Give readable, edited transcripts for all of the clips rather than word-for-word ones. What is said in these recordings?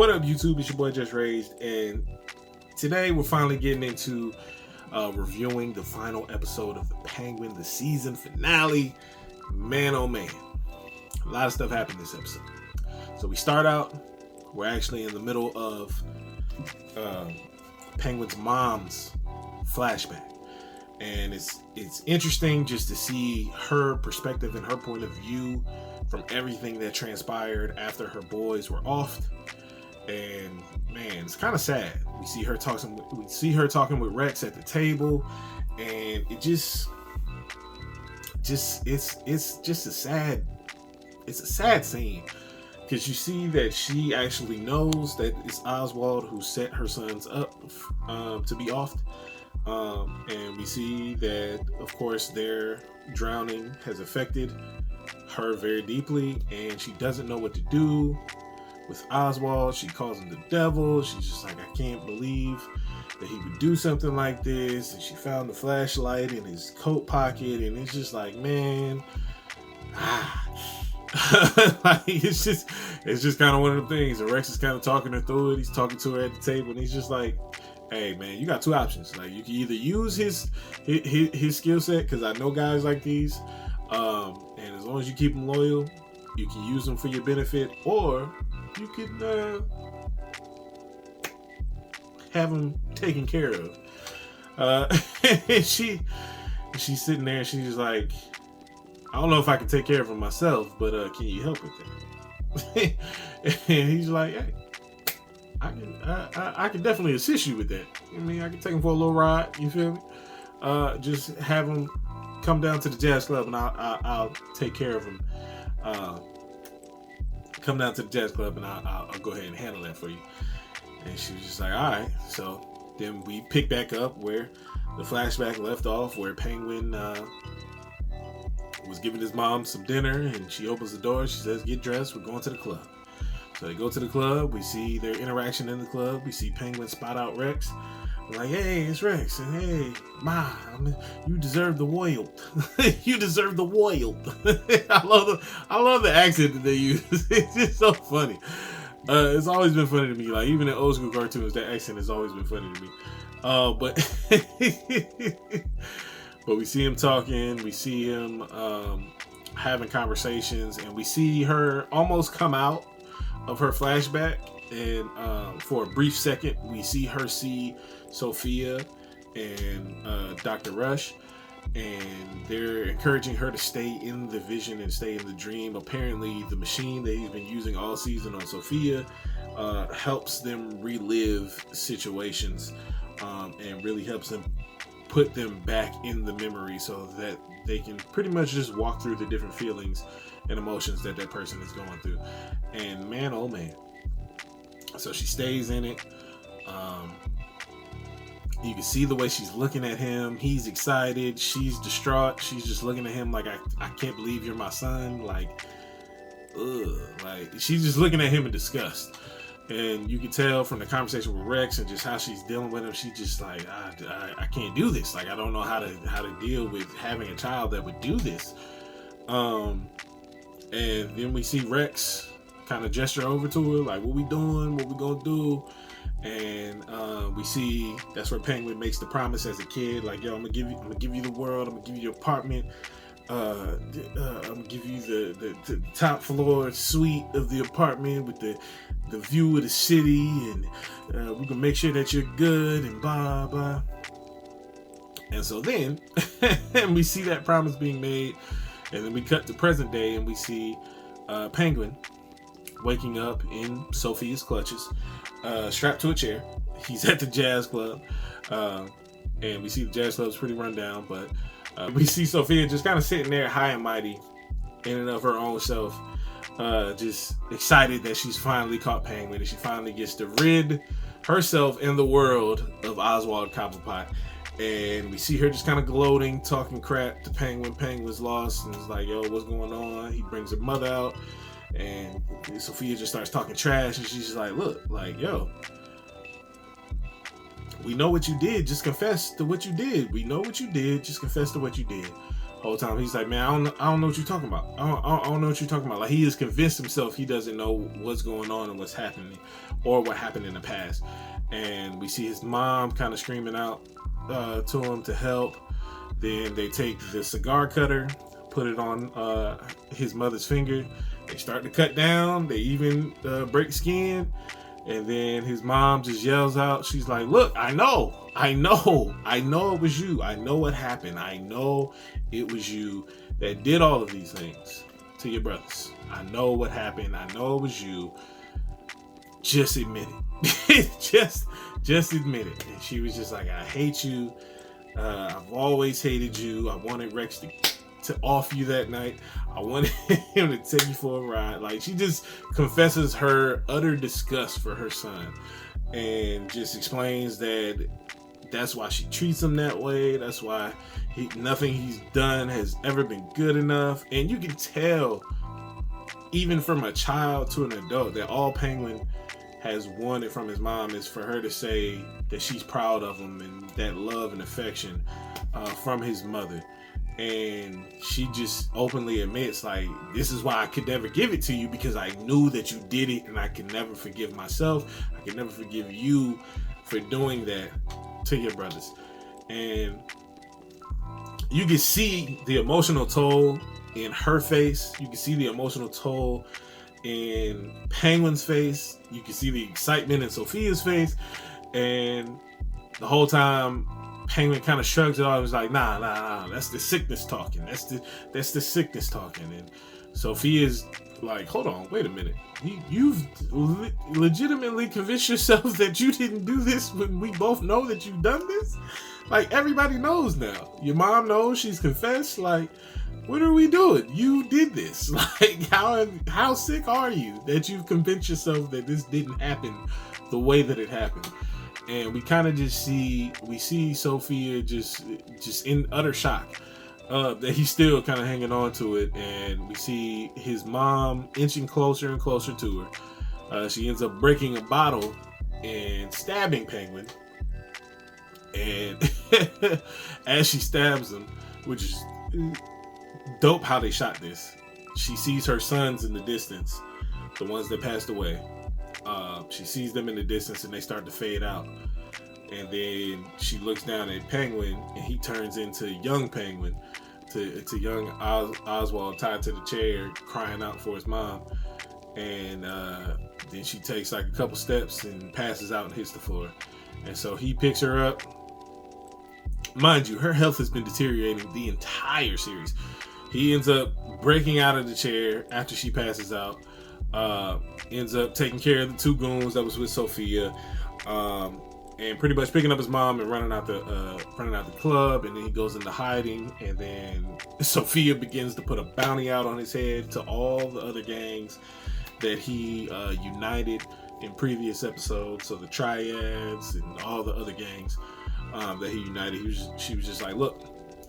What up, YouTube? It's your boy JusRzd, and today we're finally getting into reviewing the final episode of The Penguin, the season finale. Man, oh man, a lot of stuff happened this episode. So we start out, we're actually in the middle of Penguin's mom's flashback, and it's interesting just to see her perspective and her point of view from everything that transpired after her boys were offed. And man, it's kind of sad. We see her talking with Rex at the table, and it it's just a sad scene, because you see that she actually knows that it's Oswald who set her sons up to be offed, and we see that, of course, their drowning has affected her very deeply, and she doesn't know what to do with Oswald. She calls him the devil. She's just like, I can't believe that he would do something like this. And she found the flashlight in his coat pocket, and it's just like, man, like, it's just kind of one of the things. And Rex is kind of talking her through it. He's talking to her at the table, and he's just like, hey man, you got two options. Like, you can either use his skill set, because I know guys like these, and as long as you keep them loyal, you can use them for your benefit, or you can have them taken care of. And she's sitting there, and she's just like, I don't know if I can take care of him myself, but can you help with that? And he's like, hey, I can definitely assist you with that. I mean, I can take him for a little ride. You feel me? Just have him come down to the jazz club, and I'll take care of him. Come down to the jazz club, and I'll go ahead and handle that for you. And she was just like, all right. So then we pick back up where the flashback left off, where Penguin was giving his mom some dinner, and she opens the door. She says, get dressed, we're going to the club. So they go to the club. We see their interaction in the club. We see Penguin spot out Rex. We're like, hey, it's Rex, and hey, Ma, you deserve the wild. You deserve the wild. I love the accent that they use. It's just so funny. It's always been funny to me. Like, even in old school cartoons, that accent has always been funny to me. But we see him talking. We see him having conversations, and we see her almost come out of her flashback. And for a brief second, we see her see Sofia and Dr. Rush, and they're encouraging her to stay in the vision and stay in the dream. Apparently, the machine that he's been using all season on Sofia helps them relive situations, and really helps them put them back in the memory, so that they can pretty much just walk through the different feelings and emotions that person is going through. And man, oh man. So she stays in it. You can see the way she's looking at him. He's excited. She's distraught. She's just looking at him like, I can't believe you're my son. Like, ugh. Like, she's just looking at him in disgust. And you can tell from the conversation with Rex and just how she's dealing with him, she's just like, I can't do this. Like, I don't know how to deal with having a child that would do this. And then we see Rex kind of gesture over to her, like, what we doing? What we gonna do? And we see that's where Penguin makes the promise as a kid, like, yo, I'm gonna give you the world. I'm gonna give you your apartment. I'm gonna give you the top floor suite of the apartment with the view of the city, and we can make sure that you're good, and blah blah. And so then we see that promise being made, and then we cut to present day, and we see Penguin waking up in Sofia's clutches, strapped to a chair. He's at the jazz club, and we see the jazz club's pretty run down, but we see Sofia just kind of sitting there high and mighty in and of her own self, just excited that she's finally caught Penguin, and she finally gets to rid herself and the world of Oswald Cobblepot. And we see her just kind of gloating, talking crap to Penguin. Penguin's lost, and it's like, yo, what's going on? He brings her mother out, and Sofia just starts talking trash, and she's just like, look, like, yo, we know what you did. Just confess to what you did. We know what you did. Just confess to what you did. whole time he's like, man, I don't know what you're talking about. I don't know what you're talking about. Like, he has convinced himself he doesn't know what's going on and what's happening, or what happened in the past. And we see his mom kind of screaming out to him to help. Then they take the cigar cutter, put it on his mother's finger. They start to cut down. They even break skin. And then his mom just yells out, she's like, look, I know it was you. I know what happened. I know it was you that did all of these things to your brothers. I know what happened. I know it was you. Just admit it. just admit it. And she was just like, I hate you. I've always hated you. I wanted Rex to off you that night. I wanted him to take you for a ride. Like, she just confesses her utter disgust for her son, and just explains that that's why she treats him that way. That's why nothing he's done has ever been good enough. And you can tell, even from a child to an adult, that all Penguin has wanted from his mom is for her to say that she's proud of him, and that love and affection from his mother. And she just openly admits, like, this is why I could never give it to you, because I knew that you did it, and I can never forgive myself. I can never forgive you for doing that to your brothers. And you can see the emotional toll in her face. You can see the emotional toll in Penguin's face. You can see the excitement in Sofia's face. And the whole time, Penguin kind of shrugs it off. He's like, nah, that's the sickness talking. That's the sickness talking. And Sofia's like, hold on, wait a minute. You've legitimately convinced yourself that you didn't do this when we both know that you've done this? Like, everybody knows now. Your mom knows, she's confessed. Like, what are we doing? You did this. Like, how sick are you that you've convinced yourself that this didn't happen the way that it happened? And we kind of just see Sofia just in utter shock that he's still kind of hanging on to it. And we see his mom inching closer and closer to her. She ends up breaking a bottle and stabbing Penguin. And as she stabs him, which is dope how they shot this, she sees her sons in the distance, the ones that passed away. She sees them in the distance, and they start to fade out. And then she looks down at Penguin, and he turns into young Penguin, to young Oswald, tied to the chair, crying out for his mom. And then she takes like a couple steps and passes out and hits the floor. And so he picks her up. Mind you, her health has been deteriorating the entire series. He ends up breaking out of the chair after she passes out. Ends up taking care of the two goons that was with Sofia, and pretty much picking up his mom and running out the club. And then he goes into hiding. And then Sofia begins to put a bounty out on his head to all the other gangs that he united in previous episodes. So the Triads and all the other gangs that he united. She was just like, look,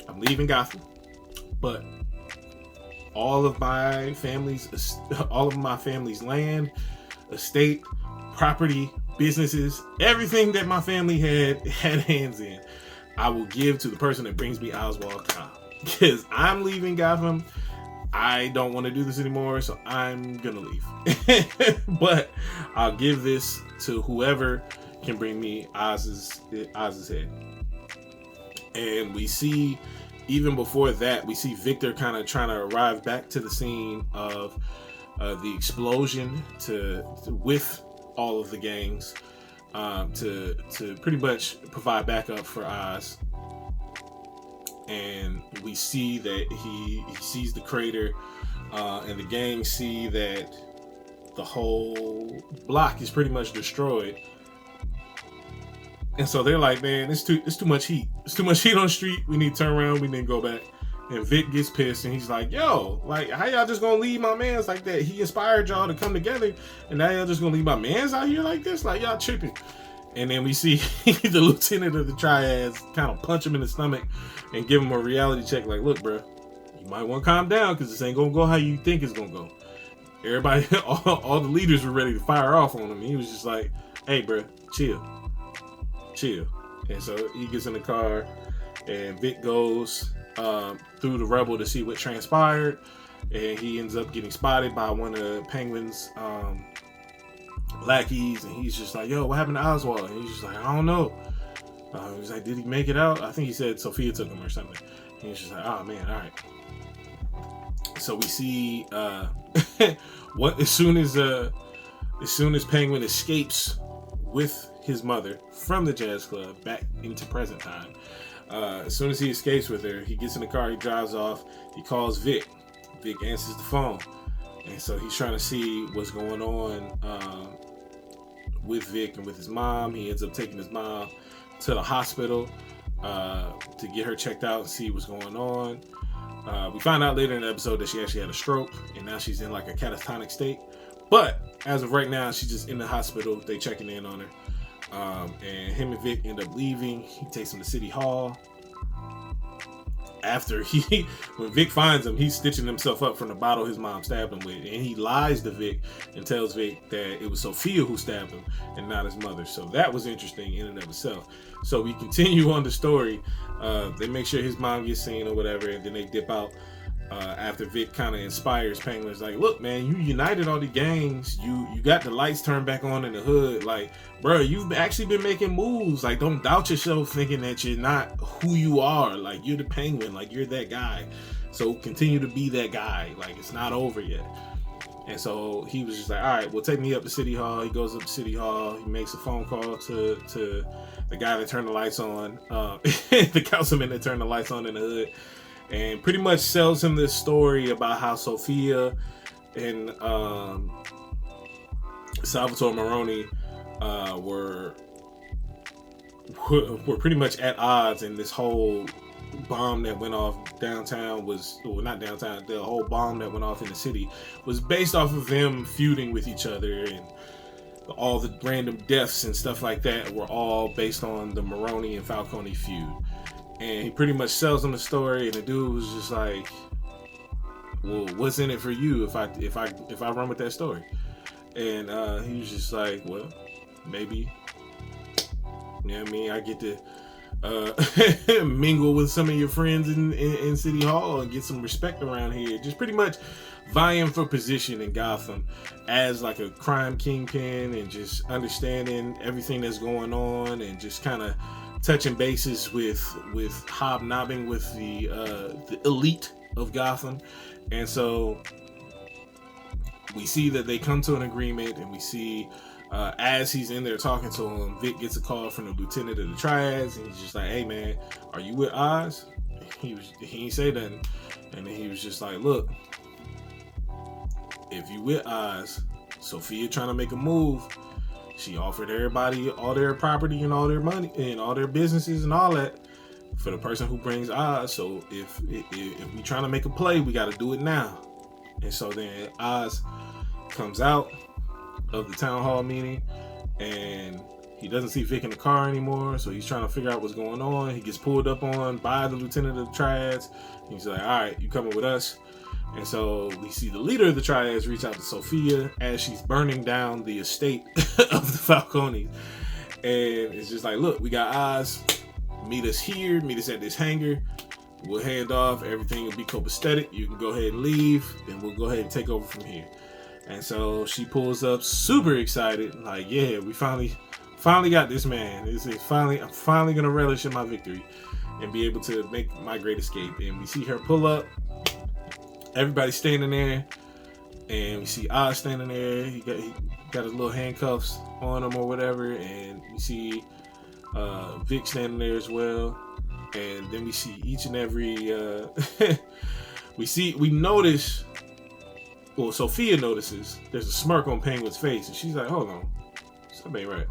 I'm leaving Gotham, but all of my family's land, estate, property, businesses, everything that my family had hands in, I will give to the person that brings me Oswald Cobb. Because I'm leaving Gotham. I don't want to do this anymore, so I'm gonna leave. But I'll give this to whoever can bring me Oz's head. And we see, even before that, we see Victor kind of trying to arrive back to the scene of the explosion with all of the gangs to pretty much provide backup for Oz. And we see that he sees the crater, and the gang see that the whole block is pretty much destroyed. And so they're like, man, it's too much heat. It's too much heat on the street. We need to turn around. We need to go back. And Vic gets pissed, and he's like, yo, like, how y'all just gonna leave my mans like that? He inspired y'all to come together, and now y'all just gonna leave my mans out here like this? Like, y'all tripping. And then we see the lieutenant of the Triads kind of punch him in the stomach and give him a reality check. Like, look, bro, you might want to calm down, because this ain't gonna go how you think it's gonna go. Everybody, all the leaders were ready to fire off on him. And he was just like, hey, bro, chill. And so he gets in the car, and Vic goes through the rubble to see what transpired, and he ends up getting spotted by one of Penguin's lackeys, and he's just like, yo, what happened to Oswald? And he's just like, I don't know. He's like, did he make it out? I think he said Sofia took him or something. And he's just like, oh man, all right. So we see what as soon as Penguin escapes with his mother from the jazz club back into present time, as soon as he escapes with her, he gets in the car, he drives off, he calls Vic. Vic answers the phone, and so he's trying to see what's going on with Vic and with his mom. He ends up taking his mom to the hospital to get her checked out and see what's going on. We find out later in the episode that she actually had a stroke, and now she's in like a catatonic state. But as of right now, she's just in the hospital. They checking in on her. And him and Vic end up leaving. He takes him to City Hall. After when Vic finds him, he's stitching himself up from the bottle his mom stabbed him with. And he lies to Vic and tells Vic that it was Sofia who stabbed him and not his mother. So that was interesting in and of itself. So we continue on the story. They make sure his mom gets seen or whatever, and then they dip out. After Vic kind of inspires Penguin, it's like, look, man, you united all the gangs. You got the lights turned back on in the hood. Like, bro, you've actually been making moves. Like, don't doubt yourself thinking that you're not who you are. Like, you're the Penguin. Like, you're that guy. So continue to be that guy. Like, it's not over yet. And so he was just like, all right, well, take me up to City Hall. He goes up to City Hall. He makes a phone call to the guy that turned the lights on, the councilman that turned the lights on in the hood. And pretty much sells him this story about how Sofia and Salvatore Maroni were pretty much at odds, and this whole bomb that went off downtown was, well, not downtown, the whole bomb that went off in the city was based off of them feuding with each other, and all the random deaths and stuff like that were all based on the Maroni and Falcone feud. And he pretty much sells him the story, and the dude was just like, well, what's in it for you if I run with that story? And he was just like, well, maybe, you know what I mean, I get to mingle with some of your friends in City Hall and get some respect around here. Just pretty much vying for position in Gotham as like a crime kingpin, and just understanding everything that's going on, and just kind of touching bases with hobnobbing with the elite of Gotham. And so we see that they come to an agreement, and we see as he's in there talking to him, Vic gets a call from the lieutenant of the Triads, and he's just like, hey man, are you with Oz? He ain't say nothing. And then he was just like, look, if you with Oz, Sofia trying to make a move. She offered everybody all their property and all their money and all their businesses and all that for the person who brings Oz. So if we trying to make a play, we got to do it now. And so then Oz comes out of the town hall meeting, and he doesn't see Vic in the car anymore. So he's trying to figure out what's going on. He gets pulled up on by the lieutenant of the Triads. He's like, all right, you coming with us? And so we see the leader of the Triads reach out to Sofia as she's burning down the estate of the Falcones. And it's just like, look, we got Oz. Meet us here. Meet us at this hangar. We'll hand off. Everything will be copacetic. You can go ahead and leave, and we'll go ahead and take over from here. And so she pulls up, super excited, like, yeah, we finally got this, man. I'm finally gonna relish in my victory and be able to make my great escape. And we see her pull up. Everybody's standing there, and we see Oz standing there. He got his little handcuffs on him or whatever, and we see Vic standing there as well. And then we see each and every we notice. Well, Sofia notices there's a smirk on Penguin's face, and she's like, "Hold on, something ain't right."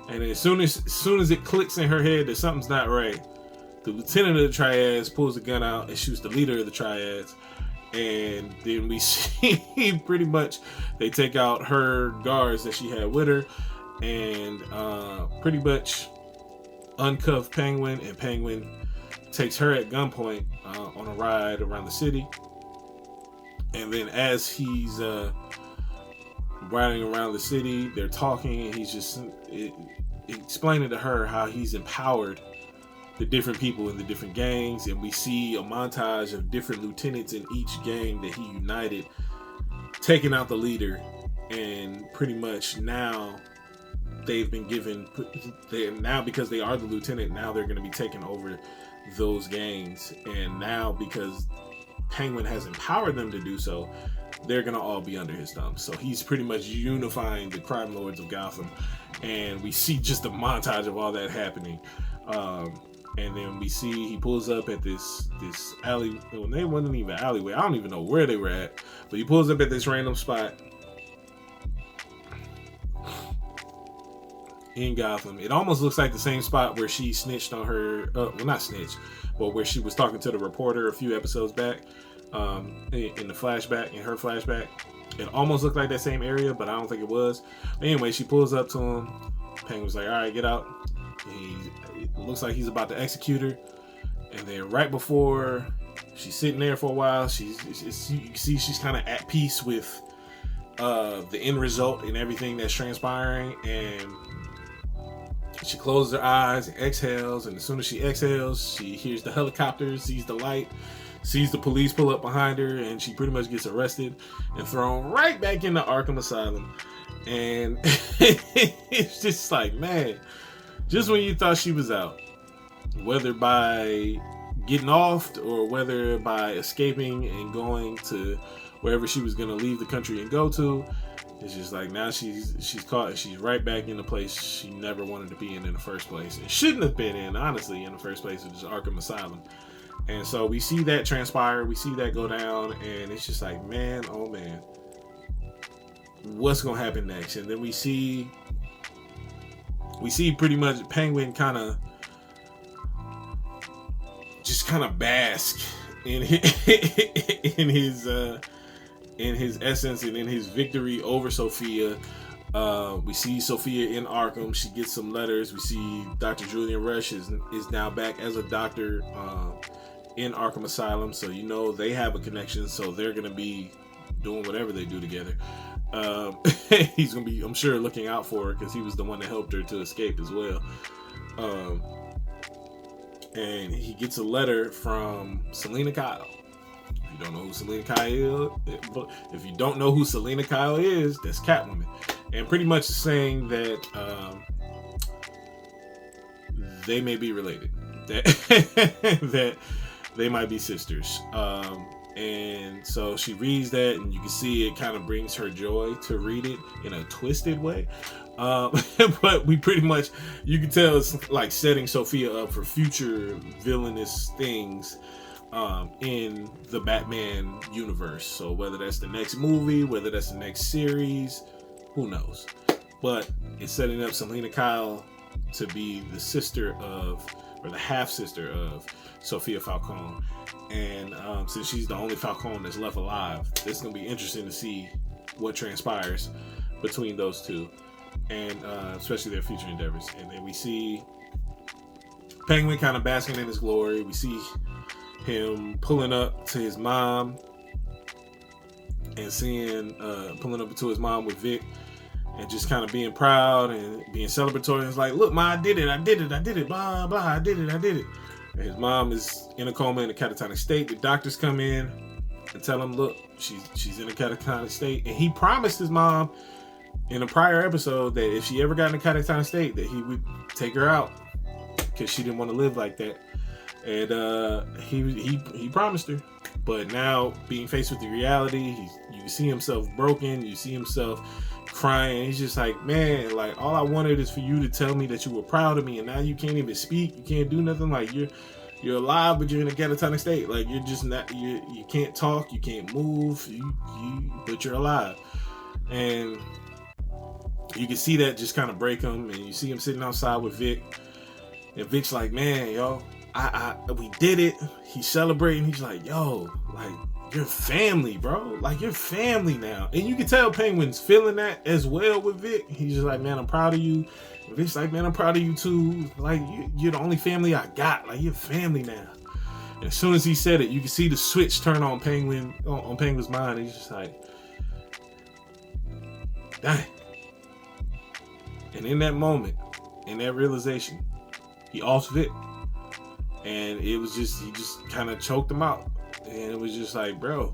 And then as soon as it clicks in her head that something's not right, the lieutenant of the Triads pulls a gun out and shoots the leader of the Triads. And then we see pretty much they take out her guards that she had with her, and pretty much uncuff Penguin, and Penguin takes her at gunpoint on a ride around the city. And then as he's riding around the city, they're talking, and he's just explaining to her how he's empowered the different people in the different gangs, and we see a montage of different lieutenants in each gang that he united, taking out the leader. And pretty much now they've been given, now because they are the lieutenant, now they're going to be taking over those gangs. And now because Penguin has empowered them to do so, they're going to all be under his thumb. So he's pretty much unifying the crime lords of Gotham. And we see just a montage of all that happening. And then we see he pulls up at this alley. Well, they wasn't even an alleyway. I don't even know where they were at. But he pulls up at this random spot in Gotham. It almost looks like the same spot where she snitched on her, well, not snitched, but where she was talking to the reporter a few episodes back, in the flashback, in her flashback. It almost looked like that same area, but I don't think it was. But anyway, she pulls up to him. Penguin's like, all right, get out. It looks like he's about to execute her. And then right before, she's sitting there for a while, you can see she's kind of at peace with the end result and everything that's transpiring. And she closes her eyes and exhales, and as soon as she exhales, she hears the helicopter, sees the light, sees the police pull up behind her, and she pretty much gets arrested and thrown right back into Arkham Asylum. And it's just like, man, just when you thought she was out, whether by getting off or whether by escaping and going to wherever she was going to leave the country and go to, it's just like now she's caught and she's right back in the place she never wanted to be in the first place. It shouldn't have been in, honestly, in the first place, which is Arkham Asylum. And so we see that transpire, we see that go down, and it's just like, man, oh man, what's gonna happen next? And then we see pretty much Penguin kind of bask in his essence and in his victory over Sofia. We see Sofia in Arkham. She gets some letters. We see Dr. Julian Rush is now back as a doctor in Arkham Asylum. So you know they have a connection. So they're gonna be doing whatever they do together. He's gonna be, I'm sure, looking out for her because he was the one that helped her to escape as well. And he gets a letter from Selena Kyle. If you don't know who Selena Kyle is, if you don't know who Selena Kyle is, that's Catwoman. And pretty much saying that they may be related, that they might be sisters. And so she reads that, and you can see it kind of brings her joy to read it in a twisted way. But we pretty much, you can tell it's like setting Sofia up for future villainous things in the Batman universe. So whether that's the next movie, whether that's the next series, who knows? But it's setting up Selena Kyle to be the sister of, or the half sister of, Sofia Falcone. And since she's the only Falcone that's left alive, it's going to be interesting to see what transpires between those two, and especially their future endeavors. And then we see Penguin kind of basking in his glory. We see him pulling up to his mom and seeing, pulling up to his mom with Vic, and just kind of being proud and being celebratory. It's like, look, Ma, I did it, blah, blah, I did it. And his mom is in a coma in a catatonic state. The doctors come in and tell him, look, she's in a catatonic state. And he promised his mom in a prior episode that if she ever got in a catatonic state, that he would take her out because she didn't want to live like that. And he promised her. But now, being faced with the reality, you see himself broken. You see himself crying. He's just like, man, like, all I wanted is for you to tell me that you were proud of me, and now you can't even speak. You can't do nothing. Like, you're alive, but you're in a catatonic state. Like, you're just not. You can't talk. You can't move. But you're alive. And you can see that just kind of break him. And you see him sitting outside with Vic. And Vic's like, man, yo, we did it. He's celebrating. He's like, yo, like, you're family, bro. Like, you're family now. And you can tell Penguin's feeling that as well with Vic. He's just like, man, I'm proud of you. And Vic's like, man, I'm proud of you too. Like, you're the only family I got. Like, you're family now. And as soon as he said it, you can see the switch turn on Penguin's mind. He's just like, dang. And in that moment, in that realization, he offs Vic. and it was just, he just kind of choked him out, and it was just like, bro,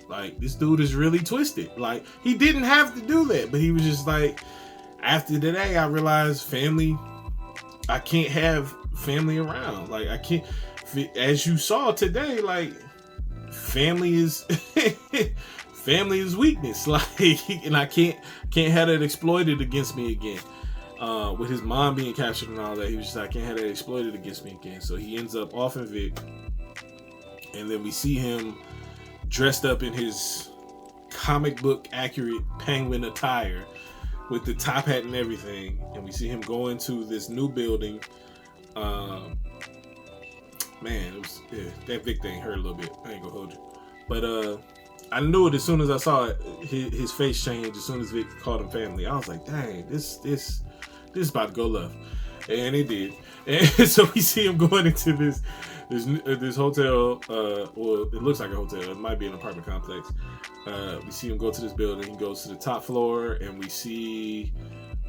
like, this dude is really twisted. Like, he didn't have to do that, but he was just like, after today, I realized family, I can't have family around. Like, I can't, as you saw today, like, family is family is weakness. Like, and I can't have that exploited against me again. With his mom being captured and all that, he was just like, I can't have that exploited against me again. So he ends up off in Vic, and then we see him dressed up in his comic book accurate penguin attire with the top hat and everything, and we see him go into this new building. Man, it was, that Vic thing hurt a little bit. I ain't gonna hold you, but I knew it as soon as I saw it. His face changed as soon as Vic called him family. I was like, dang, this is about to go left, and it did. And so we see him going into this hotel. Well, it looks like a hotel. It might be an apartment complex. We see him go to this building. He goes to the top floor, and we see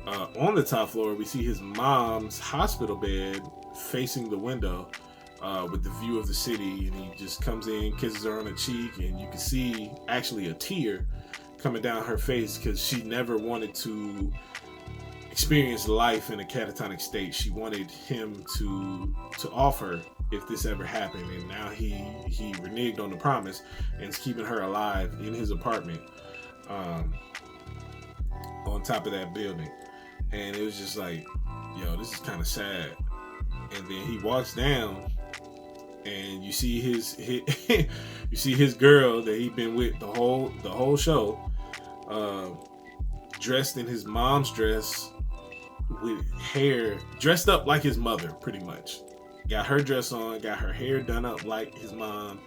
on the top floor, we see his mom's hospital bed facing the window, with the view of the city. And he just comes in, kisses her on the cheek, and you can see actually a tear coming down her face, because she never wanted to experience life in a catatonic state. She wanted him to offer if this ever happened, and now he reneged on the promise and is keeping her alive in his apartment, on top of that building. And it was just like, yo, this is kind of sad. And then he walks down, and you see his you see his girl that he'd been with the whole show, dressed in his mom's dress, with hair dressed up like his mother, pretty much. Got her dress on, got her hair done up like his mom,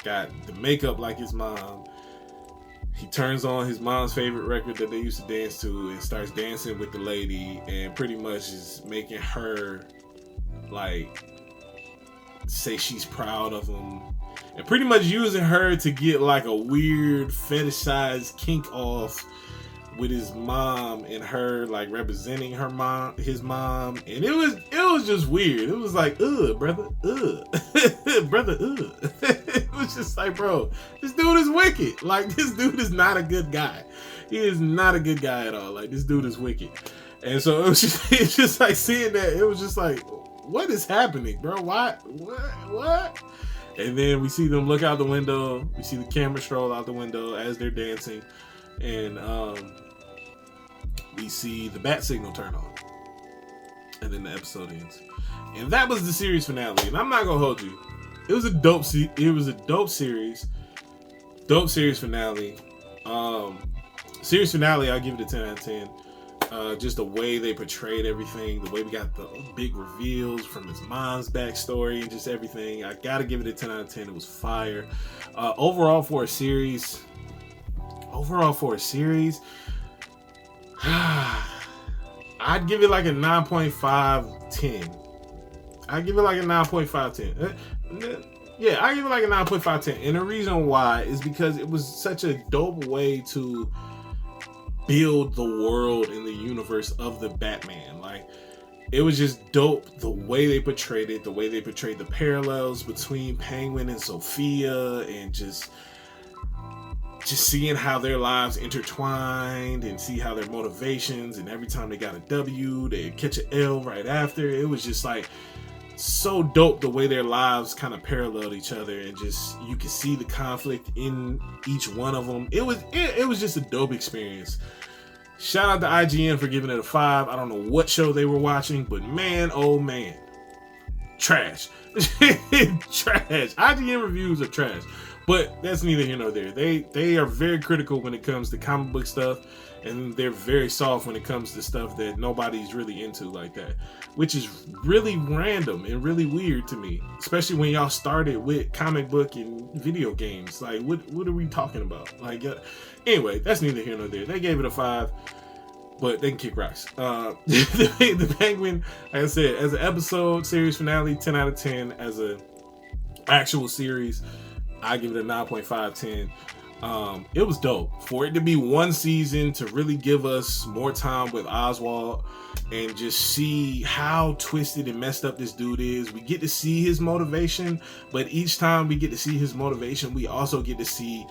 got the makeup like his mom. He turns on his mom's favorite record that they used to dance to and starts dancing with the lady, and pretty much is making her, like, say she's proud of him, and pretty much using her to get like a weird fetishized kink off with his mom, and her like representing his mom, and it was just weird. It was like, brother, brother, It was just like, bro, this dude is wicked. Like, this dude is not a good guy. He is not a good guy at all. Like, this dude is wicked. And so it's just like seeing that, it was just like, what is happening, bro? What? And then we see them look out the window. We see the camera stroll out the window as they're dancing, and we see the bat signal turn on, and then the episode ends. And that was the series finale. And I'm not gonna hold you, it was a dope series, dope series finale. Series finale, I'll give it a 10 out of 10. Just the way they portrayed everything, the way we got the big reveals from his mom's backstory and just everything. I gotta give it a 10 out of 10. It was fire. Overall for a series, I'd give it like a 9.5, 10. I'd give it like a 9.5, 10. Yeah, I give it like a 9.5, 10. And the reason why is because it was such a dope way to build the world and the universe of the Batman. Like, it was just dope the way they portrayed it, the way they portrayed the parallels between Penguin and Sofia, and just seeing how their lives intertwined, and see how their motivations, and every time they got a W, they'd catch an L right after. It was just like so dope the way their lives kind of paralleled each other, and just you could see the conflict in each one of them. It was just a dope experience. Shout out to IGN for giving it a 5. I don't know what show they were watching, but man, oh man, trash. Trash. IGN reviews are trash. But that's neither here nor there. They are very critical when it comes to comic book stuff, and they're very soft when it comes to stuff that nobody's really into like that, which is really random and really weird to me, especially when y'all started with comic book and video games. Like, what are we talking about? Like, anyway, that's neither here nor there. They gave it a 5, but they can kick rocks. The Penguin, like I said, as an episode series finale, 10 out of 10. As a actual series, I give it a 9.5, 10. It was dope for it to be one season to really give us more time with Oswald and just see how twisted and messed up this dude is. We get to see his motivation, but each time we get to see his motivation, we also get to see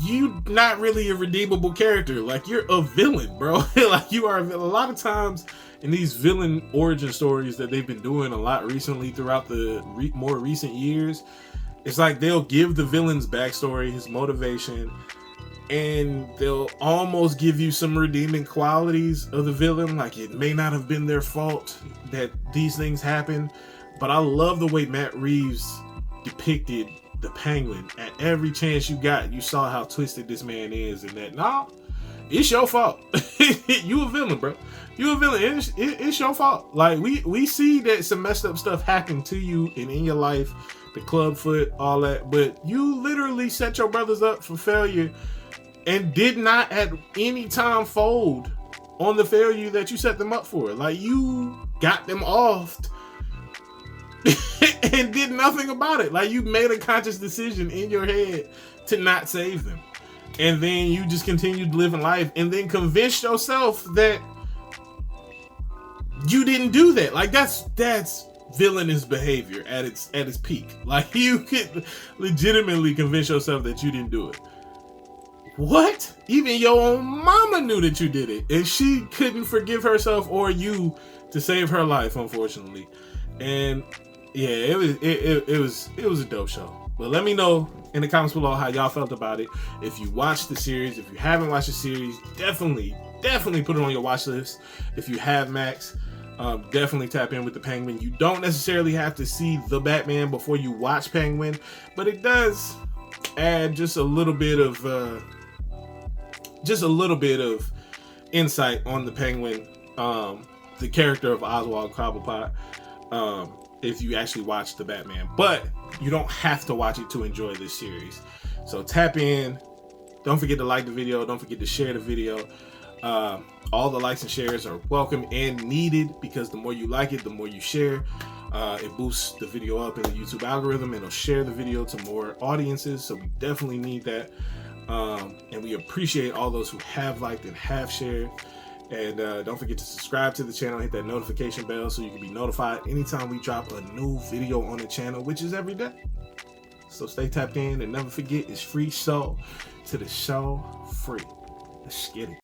you not really a redeemable character. Like, you're a villain, bro. Like, you are a villain. A lot of times in these villain origin stories that they've been doing a lot recently throughout the more recent years, it's like they'll give the villain's backstory, his motivation, and they'll almost give you some redeeming qualities of the villain. Like, it may not have been their fault that these things happen, but I love the way Matt Reeves depicted the Penguin. At every chance you got, you saw how twisted this man is, and that, nah, it's your fault. You a villain, bro. You a villain. It's your fault. Like, we see that some messed up stuff happened to you and in your life, the clubfoot, all that, but you literally set your brothers up for failure and did not at any time fold on the failure that you set them up for. Like, you got them off and did nothing about it. Like, you made a conscious decision in your head to not save them. And then you just continued living life and then convinced yourself that you didn't do that. Like, that's villainous behavior at its peak. Like, you could legitimately convince yourself that you didn't do it. What? Even your own mama knew that you did it, and she couldn't forgive herself or you to save her life, unfortunately. And yeah, it was a dope show. But let me know in the comments below how y'all felt about it. If you watched the series, if you haven't watched the series, definitely put it on your watch list. If you have Max, definitely tap in with the Penguin. You don't necessarily have to see the Batman before you watch Penguin, but it does add just a little bit of insight on the Penguin, the character of Oswald Cobblepot, if you actually watch the Batman. But you don't have to watch it to enjoy this series. So tap in. Don't forget to like the video. Don't forget to share the video. All the likes and shares are welcome and needed, because the more you like it, the more you share, it boosts the video up in the YouTube algorithm, and it'll share the video to more audiences. So we definitely need that. And we appreciate all those who have liked and have shared. And don't forget to subscribe to the channel, hit that notification bell so you can be notified anytime we drop a new video on the channel, which is every day. So stay tapped in, and never forget, it's FreeSoul to the show free. Let's get it.